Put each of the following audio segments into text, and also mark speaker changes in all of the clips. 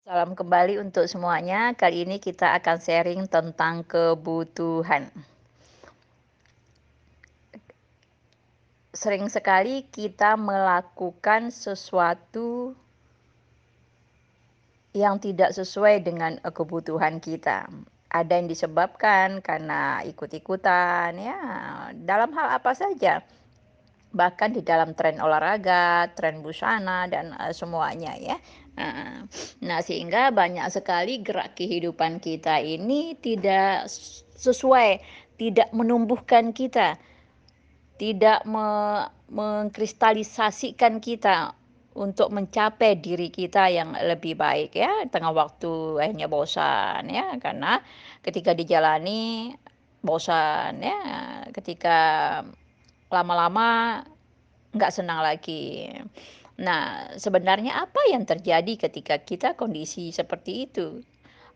Speaker 1: Salam kembali untuk semuanya. Kali ini kita akan sharing tentang kebutuhan. Sering sekali kita melakukan sesuatu yang tidak sesuai dengan kebutuhan kita. Ada yang disebabkan karena ikut-ikutan, ya, dalam hal apa saja. Bahkan di dalam tren olahraga, tren busana, dan semuanya ya. Heeh. Nah, sehingga banyak sekali gerak kehidupan kita ini tidak sesuai, tidak menumbuhkan kita, tidak mengkristalisasikan kita untuk mencapai diri kita yang lebih baik ya. Tengah waktu akhirnya bosan ya, karena ketika dijalani bosan ya, ketika lama-lama nggak senang lagi. Nah, sebenarnya apa yang terjadi ketika kita kondisi seperti itu?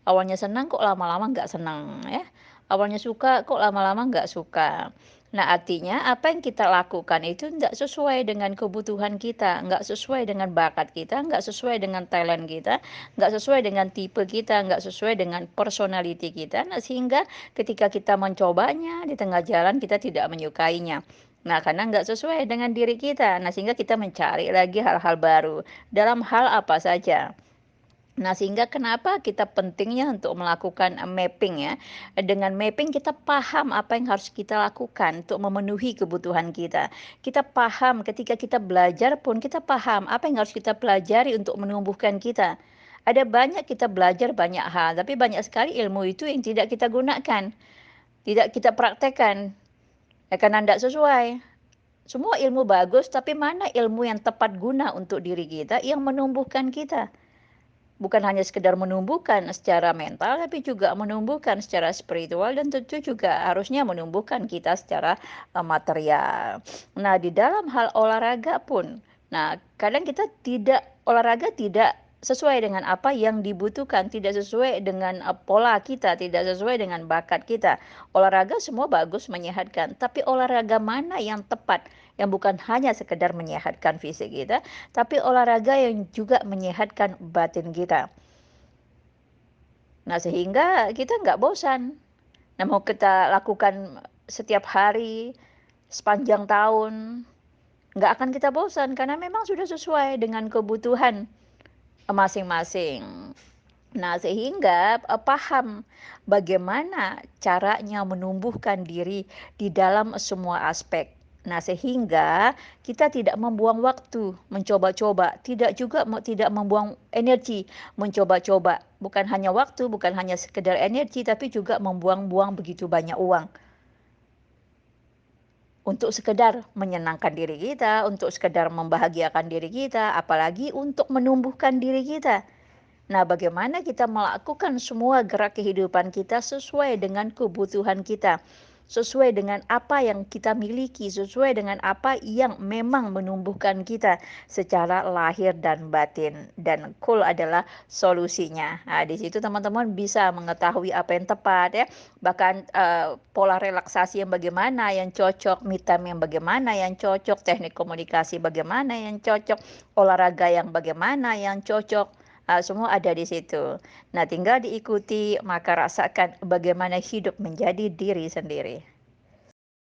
Speaker 1: Awalnya senang kok lama-lama nggak senang ya, awalnya suka kok lama-lama nggak suka. Nah, artinya apa yang kita lakukan itu nggak sesuai dengan kebutuhan kita, nggak sesuai dengan bakat kita, nggak sesuai dengan talent kita, nggak sesuai dengan tipe kita, nggak sesuai dengan personality kita. Nah, sehingga ketika kita mencobanya di tengah jalan kita tidak menyukainya. Nah, karena nggak sesuai dengan diri kita. Nah, sehingga kita mencari lagi hal-hal baru dalam hal apa saja. Nah, sehingga kenapa kita pentingnya untuk melakukan mapping ya. Dengan mapping kita paham apa yang harus kita lakukan untuk memenuhi kebutuhan kita. Kita paham ketika kita belajar pun kita paham apa yang harus kita pelajari untuk menumbuhkan kita. Ada banyak kita belajar banyak hal, tapi banyak sekali ilmu itu yang tidak kita gunakan, tidak kita praktekkan, ya karena tidak sesuai. Semua ilmu bagus, tapi mana ilmu yang tepat guna untuk diri kita, yang menumbuhkan kita. Bukan hanya sekedar menumbuhkan secara mental, tapi juga menumbuhkan secara spiritual dan tentu juga harusnya menumbuhkan kita secara material. Nah, di dalam hal olahraga pun, nah kadang kita tidak olahraga tidak sesuai dengan apa yang dibutuhkan, tidak sesuai dengan pola kita, tidak sesuai dengan bakat kita. Olahraga semua bagus, menyehatkan, tapi olahraga mana yang tepat, yang bukan hanya sekedar menyehatkan fisik kita, tapi olahraga yang juga menyehatkan batin kita. Nah, sehingga kita nggak bosan. Nah, mau kita lakukan setiap hari, sepanjang tahun, nggak akan kita bosan karena memang sudah sesuai dengan kebutuhan masing-masing. Nah, sehingga paham bagaimana caranya menumbuhkan diri di dalam semua aspek. Nah, sehingga kita tidak membuang waktu mencoba-coba, tidak juga tidak membuang energi mencoba-coba. Bukan hanya waktu, bukan hanya sekedar energi, tapi juga membuang-buang begitu banyak uang. Untuk sekedar menyenangkan diri kita, untuk sekedar membahagiakan diri kita, apalagi untuk menumbuhkan diri kita. Nah, bagaimana kita melakukan semua gerak kehidupan kita sesuai dengan kebutuhan kita, sesuai dengan apa yang kita miliki, sesuai dengan apa yang memang menumbuhkan kita secara lahir dan batin. Dan cool adalah solusinya. Nah, di situ teman-teman bisa mengetahui apa yang tepat ya. Bahkan pola relaksasi yang bagaimana yang cocok, me time yang bagaimana yang cocok, teknik komunikasi bagaimana yang cocok, olahraga yang bagaimana yang cocok. Semua ada di situ. Nah, tinggal diikuti, maka rasakan bagaimana hidup menjadi diri sendiri.